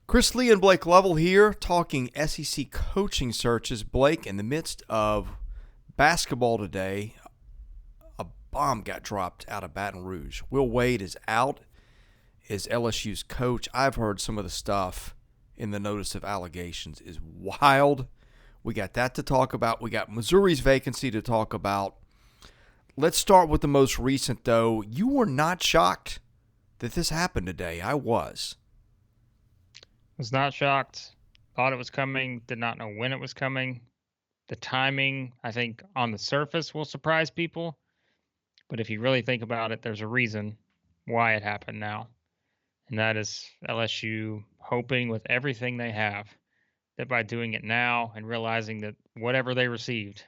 Chris, Lee and Blake Lovell here, talking SEC coaching searches. Blake, in the midst of basketball today, a bomb got dropped out of Baton Rouge. Will Wade is out as LSU's coach. I've heard some of the stuff in the notice of allegations is wild. We got that to talk about. We got Missouri's vacancy to talk about. Let's start with the most recent, though. You were not shocked that this happened today. I was. Was not shocked. Thought it was coming. Did not know when it was coming. The timing, I think, on the surface will surprise people. But if you really think about it, there's a reason why it happened now. And that is LSU hoping with everything they have that by doing it now and realizing that whatever they received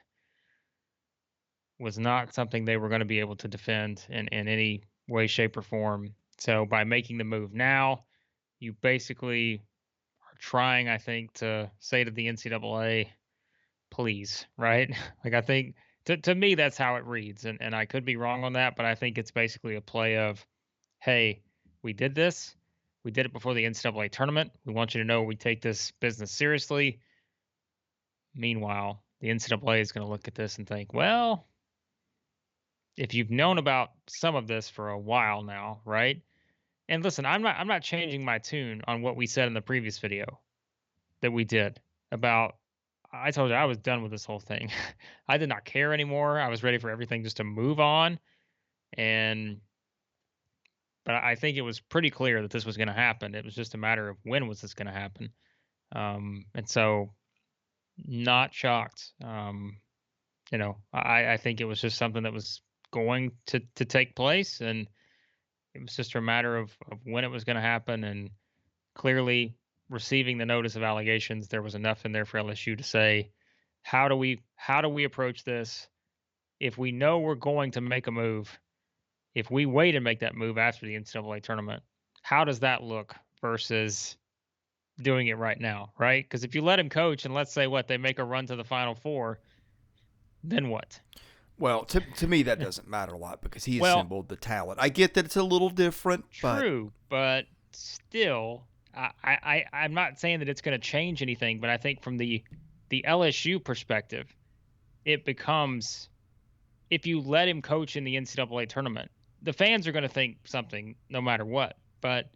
was not something they were going to be able to defend in any way, shape, or form. So by making the move now, you basically are trying, I think, to say to the NCAA, please, right? Like, I think to me, that's how it reads. And I could be wrong on that, but I think it's basically a play of, hey, we did this. We did it before the NCAA tournament. We want you to know we take this business seriously. Meanwhile, the NCAA is going to look at this and think, well, if you've known about some of this for a while now, right? And listen, I'm not changing my tune on what we said in the previous video that we did about. I told you I was done with this whole thing. I did not care anymore. I was ready for everything just to move on. But I think it was pretty clear that this was going to happen. It was just a matter of when was this going to happen. And so not shocked. I think it was just something that was going to take place, and it was just a matter of when it was going to happen. And clearly, receiving the notice of allegations, there was enough in there for LSU to say, how do we approach this? If we know we're going to make a move, if we wait and make that move after the NCAA tournament, how does that look versus doing it right now, right? Because if you let him coach and let's say they make a run to the Final Four, then what? Well, to me, that doesn't matter a lot because he Well, assembled the talent. I get that it's a little different, true, but still, I'm not saying that it's going to change anything, but I think from the LSU perspective, it becomes, if you let him coach in the NCAA tournament, the fans are going to think something no matter what. But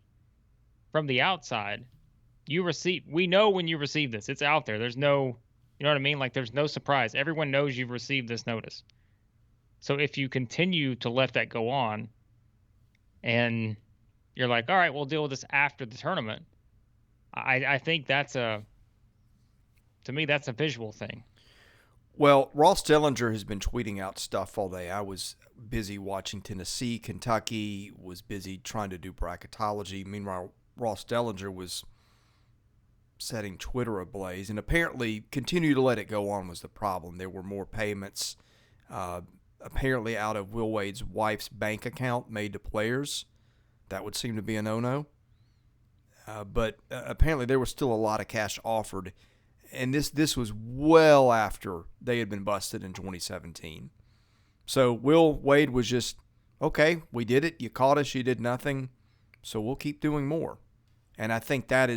from the outside, we know when you receive this, it's out there. There's no, you know what I mean? Like, there's no surprise. Everyone knows you've received this notice. So if you continue to let that go on and you're like, all right, we'll deal with this after the tournament, I think to me, that's a visual thing. Well, Ross Dellinger has been tweeting out stuff all day. I was busy watching Tennessee, Kentucky, was busy trying to do bracketology. Meanwhile, Ross Dellinger was setting Twitter ablaze, and apparently continue to let it go on was the problem. There were more payments apparently out of Will Wade's wife's bank account made to players. That would seem to be a no-no. But apparently there was still a lot of cash offered, and this was well after they had been busted in 2017. So Will Wade was just, okay, we did it. You caught us. You did nothing. So we'll keep doing more. And I think that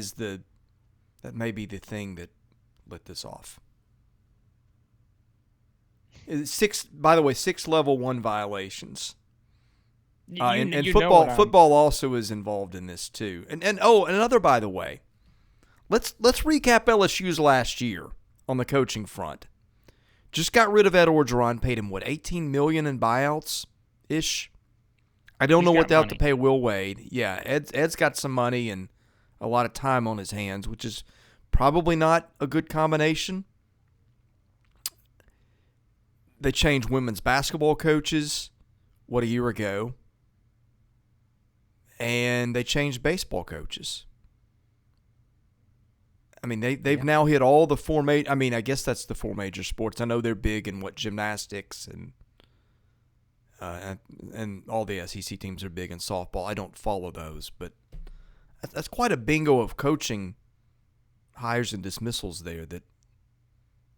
may be the thing that lit this off. By the way, 6 level 1 violations. And football also is involved in this too. And another, by the way, let's recap LSU's last year on the coaching front. Just got rid of Ed Orgeron, paid him $18 million in buyouts ish. I don't know what they have to pay Will Wade. Yeah, Ed's got some money and a lot of time on his hands, which is probably not a good combination. They changed women's basketball coaches, a year ago? And they changed baseball coaches. I mean, they've now hit all the four major. I mean, I guess that's the 4 major sports. I know they're big in gymnastics and all the SEC teams are big in softball. I don't follow those, but that's quite a bingo of coaching hires and dismissals there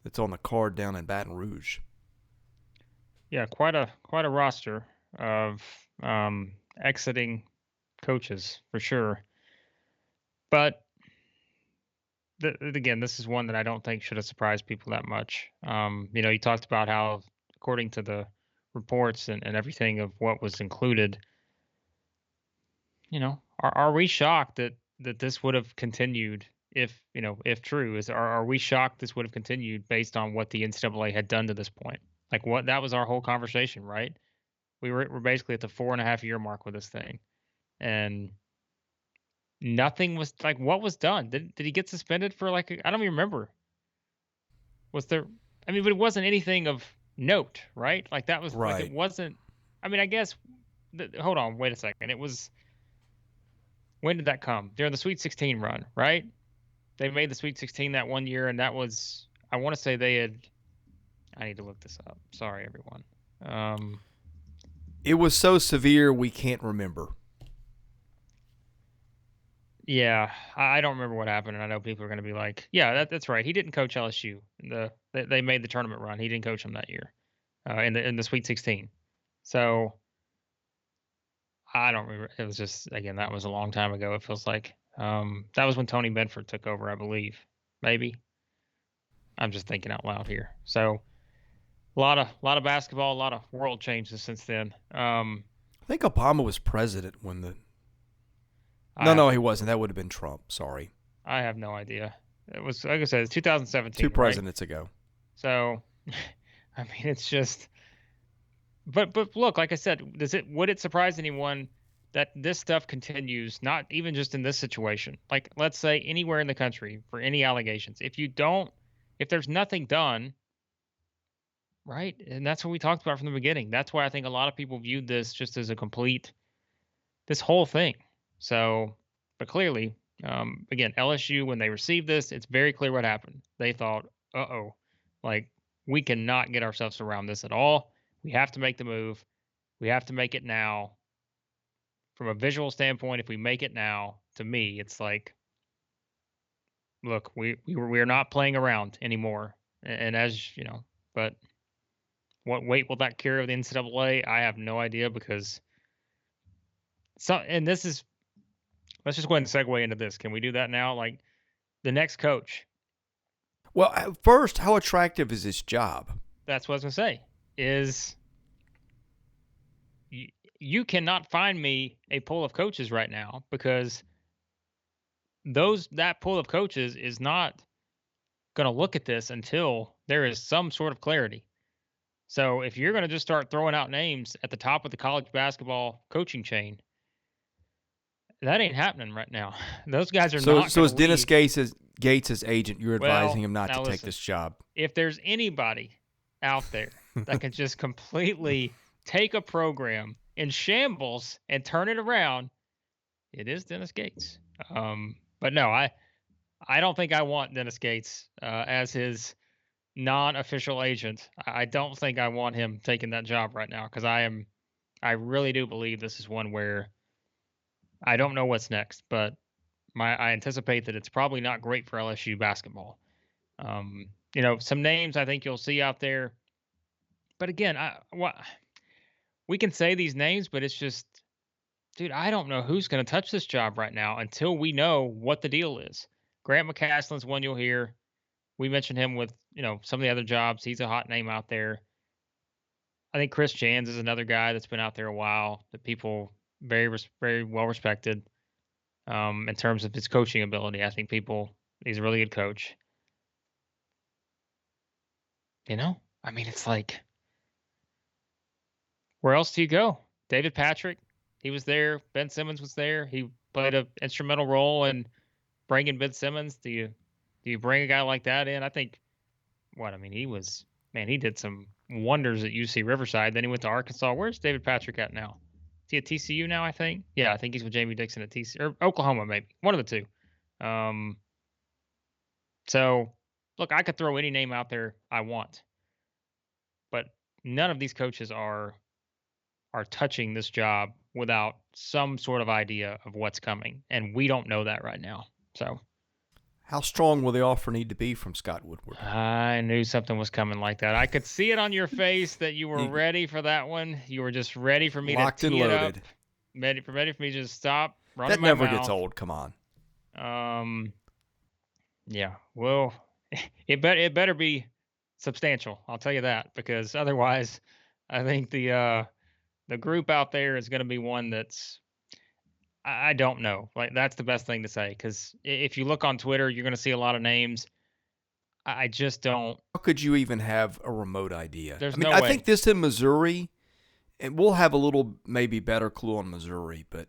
that's on the card down in Baton Rouge. Yeah, quite a roster of exiting coaches for sure. But again, this is one that I don't think should have surprised people that much. You talked about how, according to the reports and everything of what was included, are we shocked that this would have continued if true? Are we shocked this would have continued based on what the NCAA had done to this point? Like what that was our whole conversation, right? We're basically at the 4.5 year mark with this thing, and nothing was like what was done. Did he get suspended for like I don't even remember. Was there? I mean, but it wasn't anything of note, right? Like that was like it Right. wasn't. I mean, I guess. Hold on, wait a second. It was when did that come? During the Sweet 16 run, right? They made the Sweet 16 that one year, and that was I want to say they had. I need to look this up. Sorry, everyone. Um, It was so severe we can't remember. yeah, I don't remember what happened, and I know people are going to be like, "Yeah, that's right. He didn't coach LSU. They made the tournament run. He didn't coach them that year in the Sweet 16." So I don't remember. It was just again that was a long time ago. It feels like that was when Tony Bedford took over, I believe. Maybe I'm just thinking out loud here. So a lot of basketball, a lot of world changes since then. I think Obama was president when the. I No, have no, he wasn't. That would have been Trump. Sorry. I have no idea. It was like I said, it's 2017, Two right? presidents ago. So I mean, it's just. But look, like I said, would it surprise anyone that this stuff continues? Not even just in this situation. Like, let's say anywhere in the country for any allegations. If there's nothing done, right? And that's what we talked about from the beginning. That's why I think a lot of people viewed this just as this whole thing. So, but clearly, again, LSU when they received this, it's very clear what happened. They thought, oh, like we cannot get ourselves around this at all. We have to make the move. We have to make it now. From a visual standpoint, if we make it now, to me, it's like, look, we're not playing around anymore. And as you know, but what weight will that carry with the NCAA? I have no idea because and this is let's just go ahead and segue into this. Can we do that now? Like the next coach, Well, first, how attractive is this job? that's what I was gonna say. Is you cannot find me a pool of coaches right now because that pool of coaches is not going to look at this until there is some sort of clarity. So if you're going to just start throwing out names at the top of the college basketball coaching chain, that ain't happening right now. Those guys are So, not so going as to Dennis leave. Gates' agent, you're advising Well, him not to now take listen, this job. if there's anybody out there that can just completely take a program in shambles and turn it around, it is Dennis Gates. But no, I don't think I want Dennis Gates as his non-official agent. I don't think I want him taking that job right now because I really do believe this is one where I don't know what's next, but I anticipate that it's probably not great for LSU basketball. Some names I think you'll see out there, but again, we can say these names, but it's just, dude, I don't know who's going to touch this job right now until we know what the deal is. Grant McCaslin's one you'll hear. We mentioned him with some of the other jobs. He's a hot name out there. I think Chris Jans is another guy that's been out there a while that people very well respected in terms of his coaching ability. I think he's a really good coach. I mean, it's like, where else do you go? David Patrick, he was there. Ben Simmons was there. He played an instrumental role in bringing Ben Simmons. Do you bring a guy like that in? I think he did some wonders at UC Riverside. Then he went to Arkansas. Where's David Patrick at now? Is he at TCU now, I think? Yeah, I think he's with Jamie Dixon at TCU or Oklahoma, maybe. One of the two. So look, I could throw any name out there I want, but none of these coaches are touching this job without some sort of idea of what's coming. And we don't know that right now. So How strong will the offer need to be from Scott Woodward? I knew something was coming like that. I could see it on your face that you were ready for that one. You were just ready for me Locked to and tee it up. loaded. Ready for me to just stop running That my never mouth. gets old. Come on. Yeah. Well, it better be substantial. I'll tell you that because otherwise, I think the group out there is going to be one that's I don't know. Like that's the best thing to say because if you look on Twitter, you're going to see a lot of names. I just don't. How could you even have a remote idea? I There's mean, no I think way. this in Missouri, and we'll have a little maybe better clue on Missouri, but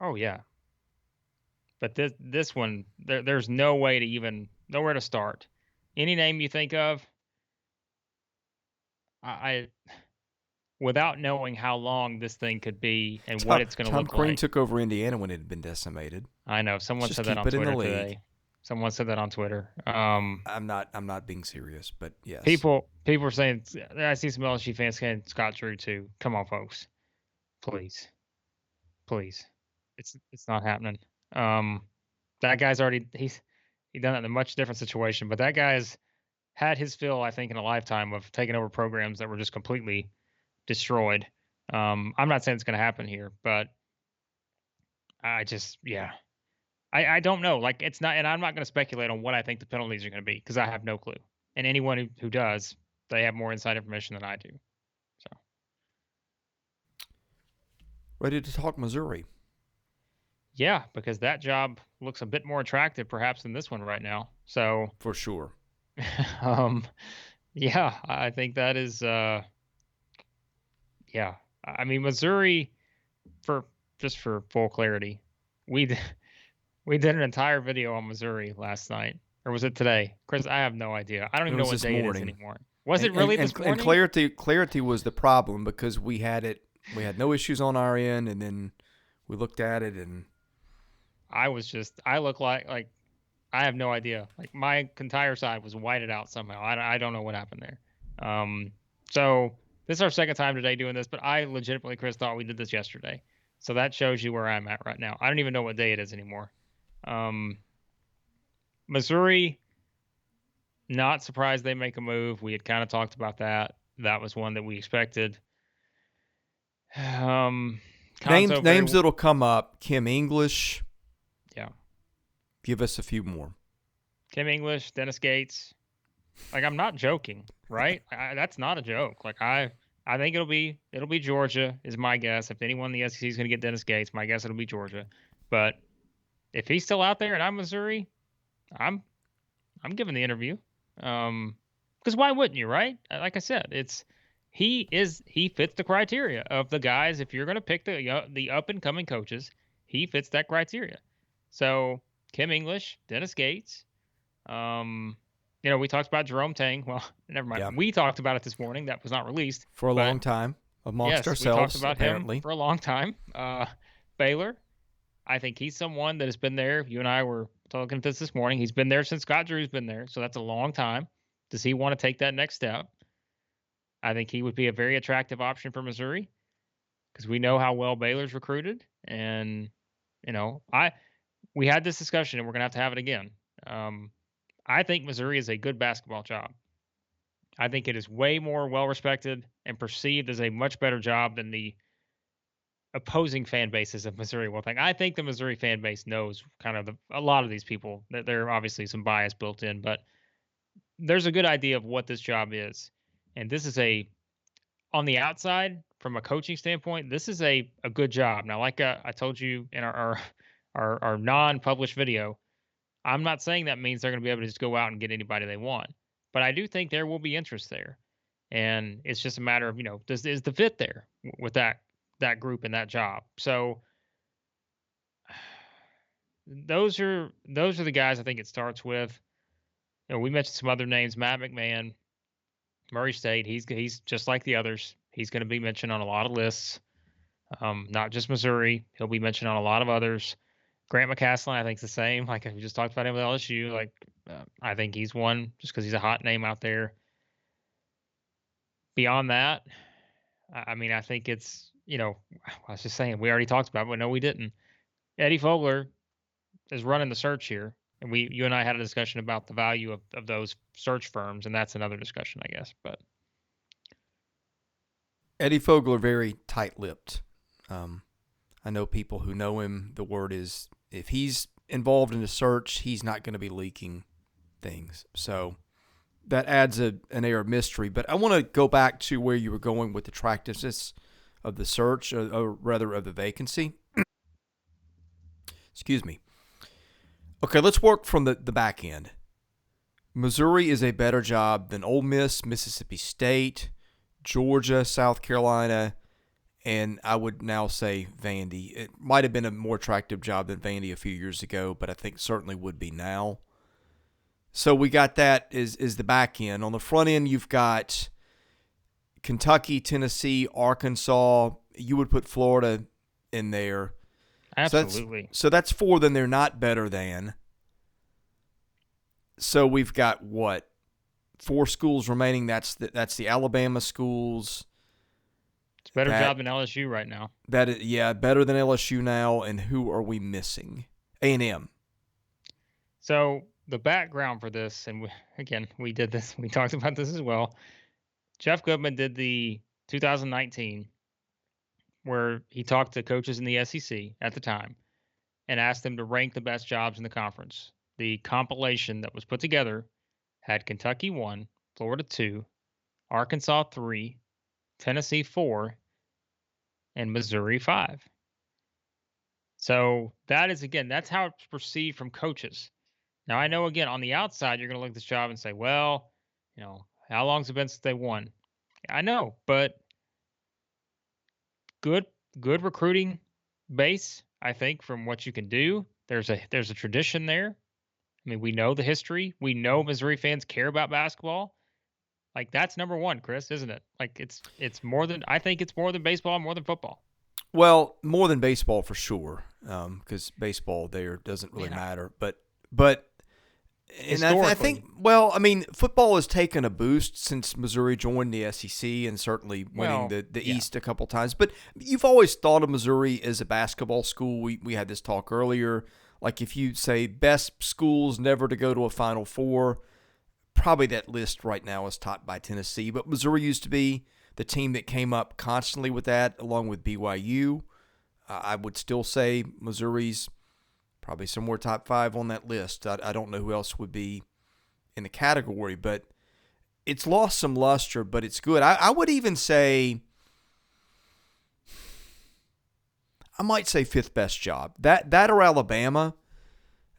Oh yeah, but this one there's no way to even nowhere to start. Any name you think of, I without knowing how long this thing could be and what it's going to Tom look Crean like. took over Indiana when it had been decimated. I know Let's someone just said that keep on it in the Twitter league. today. Someone said that on Twitter. I'm not being serious, but yes. People are saying I see some LSU fans saying Scott Drew too. Come on, folks, please, please. It's not happening. Um, that guy's already he done it in a much different situation, but that guy's had his fill, I think, in a lifetime of taking over programs that were just completely destroyed. I'm not saying it's going to happen here, but I just yeah, I don't know. Like it's not, and I'm not going to speculate on what I think the penalties are going to be because I have no clue. And anyone who does, they have more inside information than I do. So Ready to talk Missouri? yeah, because that job looks a bit more attractive perhaps than this one right now. So For sure. um, yeah, I think that is yeah. I mean Missouri for just for full clarity, we we did an entire video on Missouri last night. Or was it today? Chris, I have no idea. I don't It even know was what this day it is morning. anymore. Was it really this And morning? clarity was the problem because we had no issues on our end, and then we looked at it and I look like I have no idea. Like my entire side was whited out somehow. I don't know what happened there. So this is our second time today doing this, but I legitimately, Chris, thought we did this yesterday. So that shows you where I'm at right now. I don't even know what day it is anymore. Um, Missouri, not surprised they make a move. We had kind of talked about that. That was one that we expected. Um, Cuonzo names that'll come up. Kim English. yeah. Give us a few more. Kim English, Dennis Gates. Like I'm not joking, right? That's not a joke. Like I think it'll be Georgia is my guess. If anyone in the SEC is going to get Dennis Gates, my guess it'll be Georgia. But if he's still out there and I'm Missouri, I'm I'm giving the interview. Because why wouldn't you, right? Like I said, he fits the criteria of the guys. If you're going to pick the up and coming coaches, he fits that criteria. So Kim English, Dennis Gates. Um, we talked about Jerome Tang. Well, never mind. Yeah. We talked about it this morning. That was not released. For a But long time. Amongst yes, we talked ourselves, about him apparently. for a long time. Baylor, I think he's someone that has been there. You and I were talking this morning. He's been there since Scott Drew's been there. So that's a long time. Does he want to take that next step? I think he would be a very attractive option for Missouri because we know how well Baylor's recruited. And, we had this discussion and we're going to have it again. I think Missouri is a good basketball job. I think it is way more well respected and perceived as a much better job than the opposing fan bases of Missouri will think. I think the Missouri fan base knows kind of a lot of these people that there are obviously some bias built in, but there's a good idea of what this job is. And this is on the outside from a coaching standpoint, this is a good job. Now, like I told you in our non-published video, I'm not saying that means they're going to be able to just go out and get anybody they want, but I do think there will be interest there, and it's just a matter of is the fit there with that group and that job. So those are the guys I think it starts with. We mentioned some other names, Matt McMahon, Murray State. He's just like the others. He's going to be mentioned on a lot of lists, not just Missouri. He'll be mentioned on a lot of others. Grant McCaslin, I think, is the same. Like we just talked about him with LSU. Like I think he's one just because he's a hot name out there. Beyond that, I mean, I think it's I was just saying we already talked about it, but no, we didn't. Eddie Fogler is running the search here, and you and I had a discussion about the value of those search firms, and that's another discussion, I guess. But Eddie Fogler, very tight-lipped. I know people who know him. The word is if he's involved in the search, he's not going to be leaking things. So that adds an air of mystery. But I want to go back to where you were going with the attractiveness of the search, or rather of the vacancy. Excuse me. Okay, let's work from the back end. Missouri is a better job than Ole Miss, Mississippi State, Georgia, South Carolina, and I would now say Vandy. It might have been a more attractive job than Vandy a few years ago, but I think certainly would be now. So we got that is the back end. On the front end, you've got Kentucky, Tennessee, Arkansas. You would put Florida in there. Absolutely. So that's 4 then they're not better than. So we've got what? 4 schools remaining. That's the Alabama schools. It's a better job than LSU right now. That is, yeah, better than LSU now. And who are we missing? A&M. So the background for this, and we did this. We talked about this as well. Jeff Goodman did the 2019, where he talked to coaches in the SEC at the time and asked them to rank the best jobs in the conference. The compilation that was put together had Kentucky 1, Florida 2, Arkansas 3, Tennessee 4, and Missouri 5. So that is, again, that's how it's perceived from coaches. Now, I know, again, on the outside, you're going to look at this job and say, well, how long's it been since they won? I know, but good recruiting base, I think, from what you can do. There's a tradition there. I mean, we know the history. We know Missouri fans care about basketball. Like, that's number one, Chris, isn't it? Like, it's more than, I think it's more than baseball, more than football. Well, more than baseball for sure, because baseball there doesn't really matter. But and I think, well, I mean, football has taken a boost since Missouri joined the SEC and certainly winning the East a couple times. But you've always thought of Missouri as a basketball school. We had this talk earlier. Like, if you say best schools never to go to a Final Four, probably that list right now is topped by Tennessee. But Missouri used to be the team that came up constantly with that, along with BYU. I would still say Missouri's probably somewhere top 5 on that list. I don't know who else would be in the category, but it's lost some luster, but it's good. I would even say, I might say 5th best job. That or Alabama.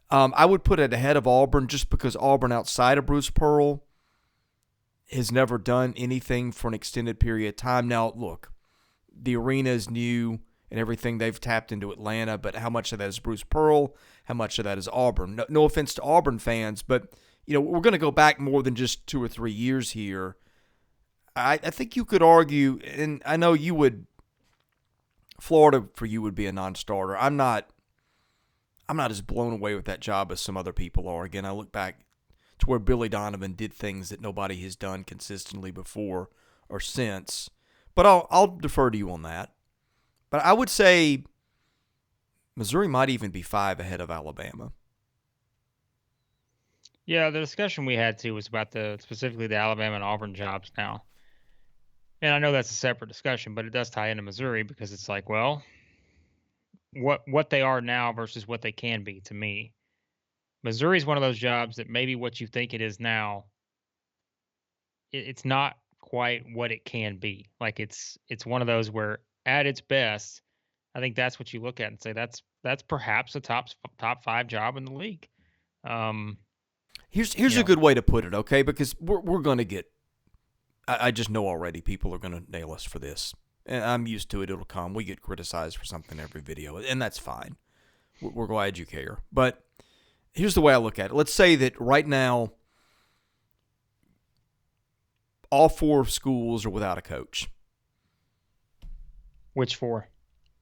I would put it ahead of Auburn just because Auburn, outside of Bruce Pearl, has never done anything for an extended period of time. Now, look, the arena is new and everything. They've tapped into Atlanta, but how much of that is Bruce Pearl? How much of that is Auburn? No offense to Auburn fans, but we're going to go back more than just 2 or 3 years here. I think you could argue, and I know you would, Florida for you would be a non-starter. I'm not as blown away with that job as some other people are. Again, I look back to where Billy Donovan did things that nobody has done consistently before or since. But I'll defer to you on that. But I would say Missouri might even be 5 ahead of Alabama. Yeah, the discussion we had too was about specifically the Alabama and Auburn jobs now. And I know that's a separate discussion, but it does tie into Missouri because it's like, well, what they are now versus what they can be to me. Missouri is one of those jobs that maybe what you think it is now, it's not quite what it can be. Like, it's one of those where at its best, I think that's what you look at and say that's perhaps a top 5 job in the league. Here's a good way to put it, okay? Because we're going to get, I just know already people are going to nail us for this. And I'm used to it. It'll come. We get criticized for something every video, and that's fine. We're glad you care. But here's the way I look at it. Let's say that right now, all 4 schools are without a coach. Which 4?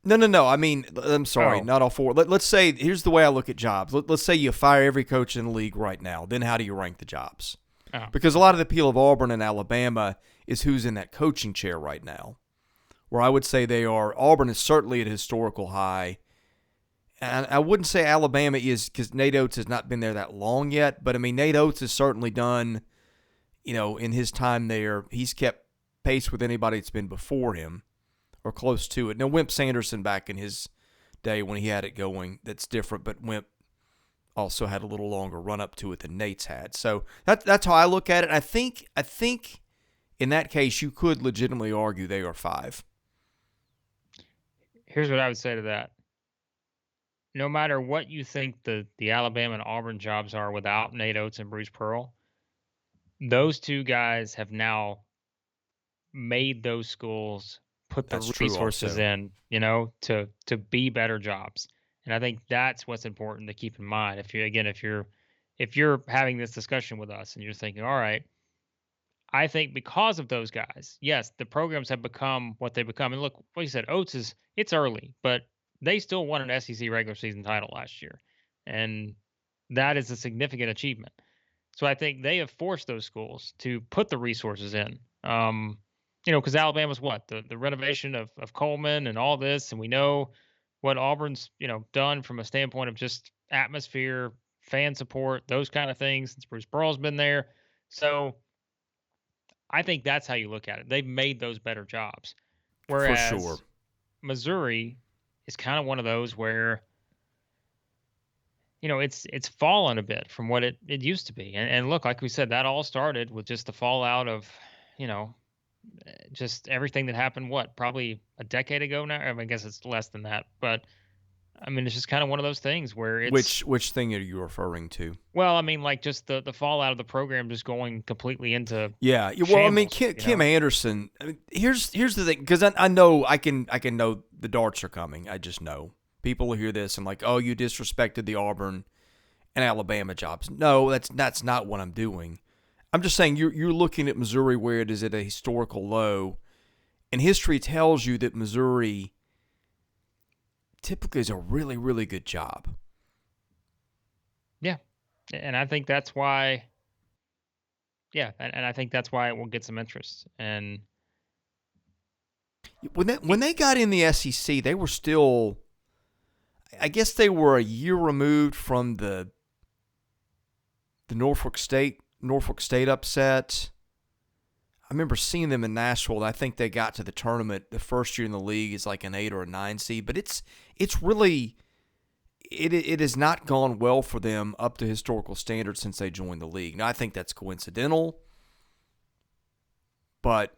No. I mean, I'm sorry, not all 4. Let's say, here's the way I look at jobs. Let's say you fire every coach in the league right now. Then how do you rank the jobs? Oh. Because a lot of the appeal of Auburn and Alabama is who's in that coaching chair right now. Where I would say Auburn is certainly at a historical high. And I wouldn't say Alabama is, because Nate Oates has not been there that long yet. But, I mean, Nate Oates has certainly done, in his time there, he's kept pace with anybody that's been before him or close to it. Now, Wimp Sanderson back in his day when he had it going, that's different. But Wimp also had a little longer run up to it than Nate's had. So that's how I look at it. I think in that case you could legitimately argue they are 5. Here's what I would say to that. No matter what you think the Alabama and Auburn jobs are without Nate Oates and Bruce Pearl, those two guys have now made those schools put the That's true resources also. in, to be better jobs. And I think that's what's important to keep in mind. If you're having this discussion with us and you're thinking, all right, I think because of those guys, yes, the programs have become what they become. And look, what you said, it's early, but they still won an SEC regular season title last year. And that is a significant achievement. So I think they have forced those schools to put the resources in. Because Alabama's what? The renovation of Coleman and all this, and we know what Auburn's, done from a standpoint of just atmosphere, fan support, those kind of things since Bruce Pearl's been there. So I think that's how you look at it. They've made those better jobs. For sure. Whereas Missouri is kind of one of those where it's fallen a bit from what it used to be. And look, like we said, that all started with just the fallout of, you know, just everything that happened, what, probably a decade ago now? I mean, I guess it's less than that. But I mean, it's just kind of one of those things where it's, Which thing are you referring to? well, I mean, like just the fallout of the program just going completely into Yeah. Well, I mean, shambles, Kim Anderson. I mean, here's the thing, because I know I can know the darts are coming. I just know people will hear this and like, oh, you disrespected the Auburn and Alabama jobs. No, that's not what I'm doing. I'm just saying you're looking at Missouri where it is at a historical low, and history tells you that Missouri typically is a really, really good job. Yeah. And I think that's why, yeah. And I think that's why it will get some interest. And When they got in the SEC, they were still, I guess they were a year removed from the Norfolk State upset. I remember seeing them in Nashville. I think they got to the tournament the first year in the league as like an 8 or a 9 seed, but it's really it has not gone well for them up to historical standards since they joined the league. Now I think that's coincidental, but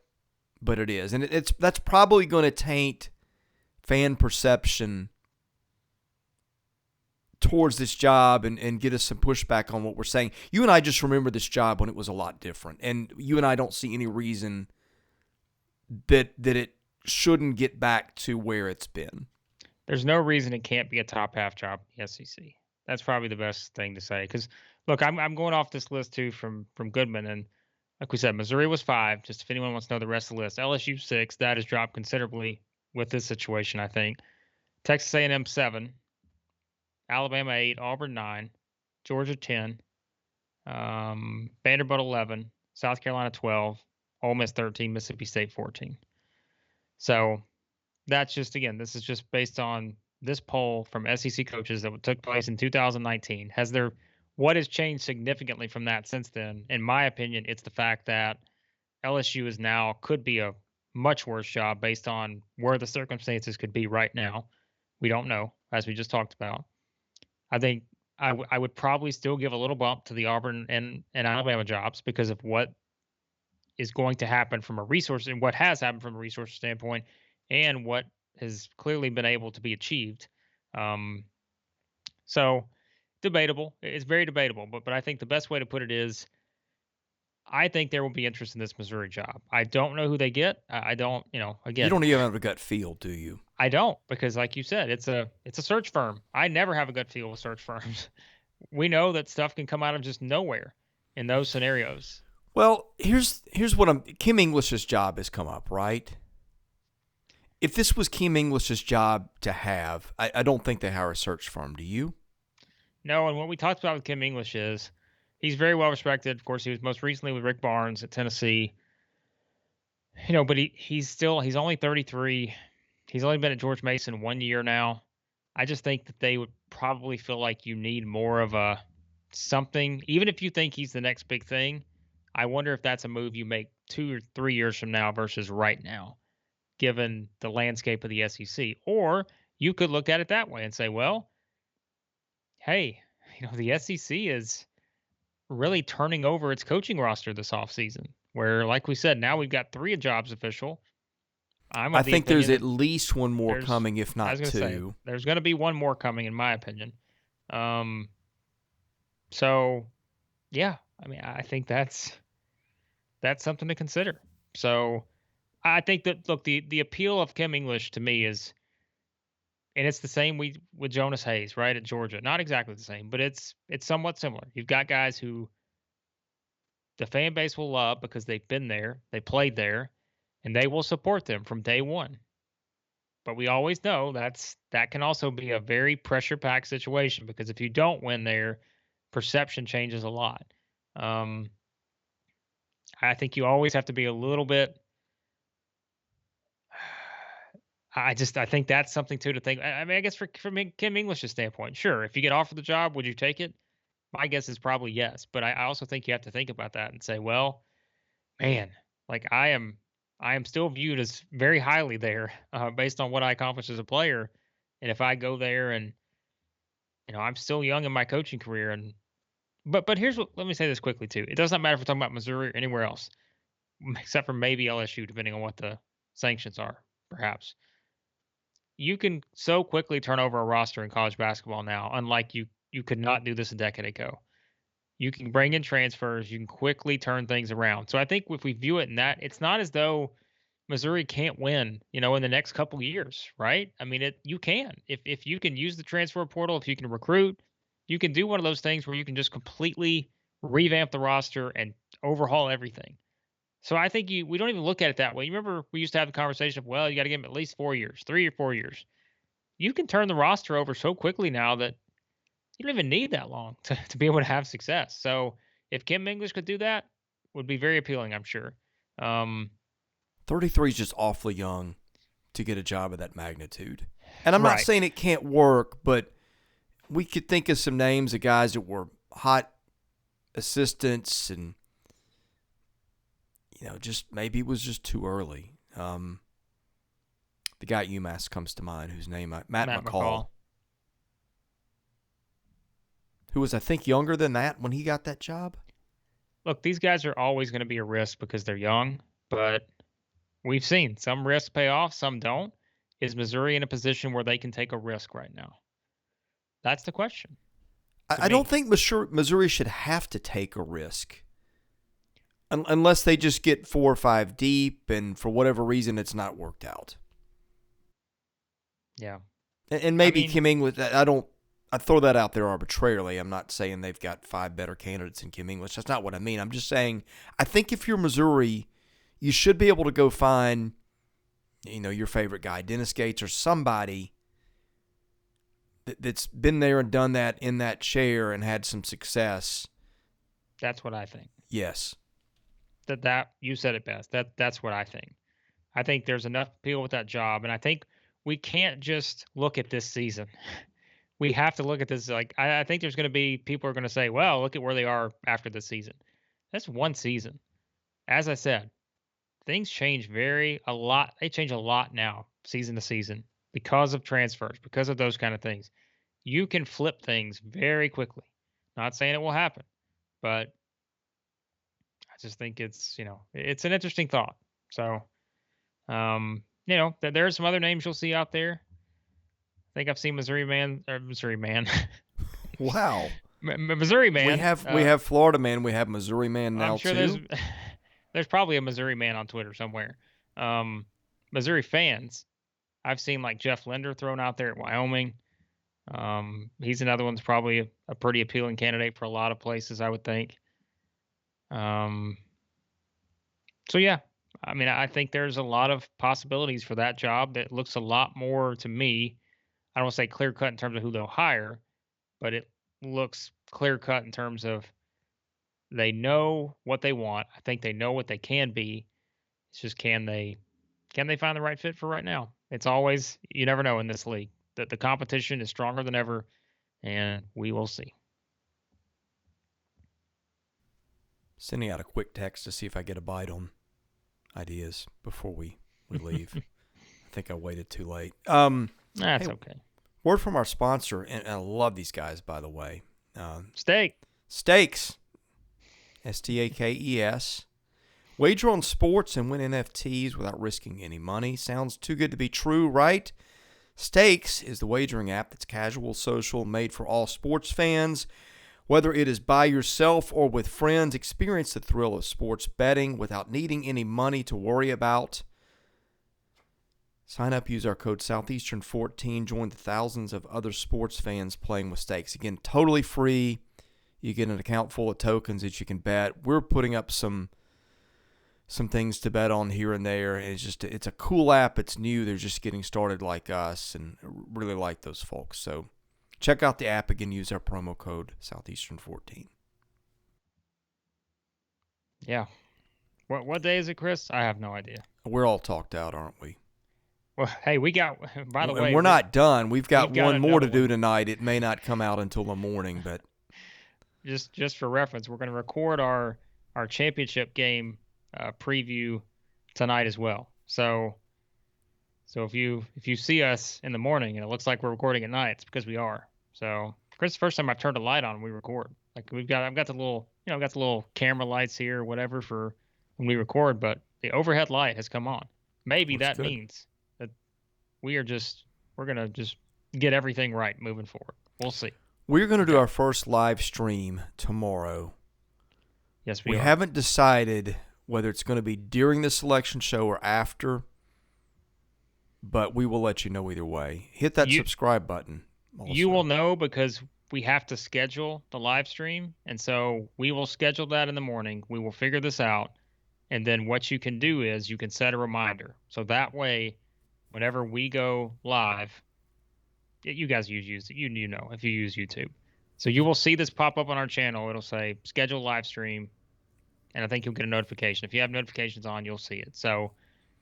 it is, and that's probably going to taint fan perception towards this job and get us some pushback on what we're saying. You and I just remember this job when it was a lot different, and you and I don't see any reason that it shouldn't get back to where it's been. there's no reason it can't be a top half job in the SEC. That's probably the best thing to say. Because look, I'm going off this list too from Goodman, and like we said, Missouri was 5. Just if anyone wants to know the rest of the list, LSU 6. That has dropped considerably with this situation, I think. Texas A&M 7, Alabama 8, Auburn 9, Georgia 10, Vanderbilt 11, South Carolina 12, Ole Miss 13, Mississippi State 14. So that's just, again, this is just based on this poll from SEC coaches that took place in 2019. What has changed significantly from that since then? In my opinion, it's the fact that LSU is now could be a much worse job based on where the circumstances could be right now. We don't know, as we just talked about. I think I would probably still give a little bump to the Auburn and Alabama jobs because of what is going to happen from a resource and what has happened from a resource standpoint and what has clearly been able to be achieved. Um, so debatable. It's very debatable, but I think the best way to put it is I think there will be interest in this Missouri job. I don't know who they get. I don't, You again, don't even have a gut feel, do you? I don't, because like you said, it's a search firm. I never have a gut feel with search firms. We know that stuff can come out of just nowhere in those scenarios. Well, here's what Kim English's job has come up, right? If this was Kim English's job to have, I don't think they hire a search firm. Do you? No, and what we talked about with Kim English is he's very well respected. Of course, he was most recently with Rick Barnes at Tennessee. But he's only 33. He's only been at George Mason 1 year now. I just think that they would probably feel like you need more of a something. Even if you think he's the next big thing, I wonder if that's a move you make 2 or 3 years from now versus right now, given the landscape of the SEC. Or you could look at it that way and say, well, hey, the SEC is really turning over its coaching roster this offseason, where, like we said, now we've got 3 jobs official. I'm I of the think there's opinion at that least one more there's coming, if I was not gonna say, two. there's gonna be one more coming, in my opinion. Um, so, yeah, I mean, I think that's something to consider. So, I think that, look, the appeal of Kim English to me is, and it's the same with Jonas Hayes, right, at Georgia. Not exactly the same, but it's somewhat similar. You've got guys who the fan base will love because they've been there, they played there, and they will support them from day one. But we always know that can also be a very pressure-packed situation, because if you don't win there, perception changes a lot. Um, I think you always have to be a little bit. I think that's something too to think. I mean, I guess from Kim English's standpoint, sure. If you get offered the job, would you take it? My guess is probably yes. But I also think you have to think about that and say, well, man, like I am still viewed as very highly there, based on what I accomplished as a player. And if I go there and I'm still young in my coaching career, and but here's what, let me say this quickly too. It does not matter if we're talking about Missouri or anywhere else, except for maybe LSU, depending on what the sanctions are, perhaps. You can so quickly turn over a roster in college basketball now, unlike you could not do this a decade ago. You can bring in transfers, you can quickly turn things around. So I think if we view it in that, it's not as though Missouri can't win, in the next couple years, right? I mean, you can. If you can use the transfer portal, if you can recruit, you can do one of those things where you can just completely revamp the roster and overhaul everything. So I think we don't even look at it that way. You remember we used to have the conversation of, well, you got to give them at least 4 years, 3 or 4 years. You can turn the roster over so quickly now that you don't even need that long to be able to have success. So if Kim English could do that, would be very appealing, I'm sure. Um, 33 is just awfully young to get a job of that magnitude. And I'm not right. saying it can't work, but we could think of some names of guys that were hot assistants, and just maybe it was just too early. The guy at UMass comes to mind, whose name Matt McCall, who was, I think, younger than that when he got that job. Look, these guys are always going to be a risk because they're young, but we've seen some risks pay off, some don't. Is Missouri in a position where they can take a risk right now? That's the question. I don't think Missouri should have to take a risk unless they just get 4 or 5 deep, and for whatever reason it's not worked out. Yeah. And maybe Kim English, I throw that out there arbitrarily. I'm not saying they've got 5 better candidates than Kim English. That's not what I mean. I'm just saying, I think if you're Missouri, you should be able to go find, your favorite guy, Dennis Gates, or somebody that's been there and done that in that chair and had some success. That's what I think. Yes. That you said it best. That's what I think. I think there's enough appeal with that job, and I think we can't just look at this season. We have to look at this like I think there's going to be people are going to say, "Well, look at where they are after this season." That's one season. As I said, things change a lot. They change a lot now, season to season, because of transfers, because of those kind of things. You can flip things very quickly. Not saying it will happen, but I just think it's an interesting thought. So, there are some other names you'll see out there. I think I've seen Missouri Man. Wow. Missouri Man. We have Florida Man. We have Missouri Man now, I'm sure too. there's probably a Missouri Man on Twitter somewhere. Missouri fans, I've seen like Jeff Linder thrown out there at Wyoming. He's another one's probably a pretty appealing candidate for a lot of places, I would think. So yeah, I mean, I think there's a lot of possibilities for that job that looks a lot more to me. I don't want to say clear cut in terms of who they'll hire, but it looks clear cut in terms of they know what they want. I think they know what they can be. It's just can they find the right fit for right now? It's always, you never know in this league. That the competition is stronger than ever, and we will see. Sending out a quick text to see if I get a bite on ideas before we leave. I think I waited too late. That's okay. Word from our sponsor, and I love these guys, by the way. Steak. Stakes, Stakes. Wager on sports and win NFTs without risking any money. Sounds too good to be true, right? Stakes is the wagering app that's casual, social, made for all sports fans. Whether it is by yourself or with friends, experience the thrill of sports betting without needing any money to worry about. Sign up, use our code Southeastern14, join the thousands of other sports fans playing with Stakes. Again, totally free. You get an account full of tokens that you can bet. We're putting up some things to bet on here and there. And it's a cool app. It's new. They're just getting started like us, and really like those folks. So check out the app. Again, use our promo code Southeastern14. Yeah. What day is it, Chris? I have no idea. We're all talked out, aren't we? Well, hey, we got, by the way. And we're not done. We've got one more to do one tonight. It may not come out until the morning, but just for reference, we're going to record our championship game preview tonight as well. So if you see us in the morning and it looks like we're recording at night, it's because we are. So Chris, the first time I turned a light on, we record. Like I've got the little camera lights here or whatever for when we record, but the overhead light has come on. Maybe Looks that good. means that we're gonna just get everything right moving forward. We'll see. we're going to do our first live stream tomorrow. Yes, We are. haven't decided whether it's going to be during the selection show or after, but we will let you know either way. Hit that subscribe button. Also. You will know because we have to schedule the live stream, and so we will schedule that in the morning. We will figure this out, and then what you can do is you can set a reminder. So that way, whenever we go live, you guys use you know if you use YouTube. So you will see this pop up on our channel. It'll say schedule live stream, and I think you'll get a notification. If you have notifications on, you'll see it. So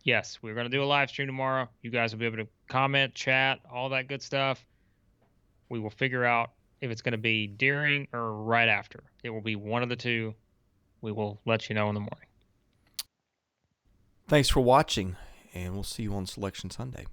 yes, we're going to do a live stream tomorrow. You guys will be able to comment, chat, all that good stuff. We will figure out if it's going to be during or right after. It will be one of the two. We will let you know in the morning. Thanks for watching, and we'll see you on Selection Sunday.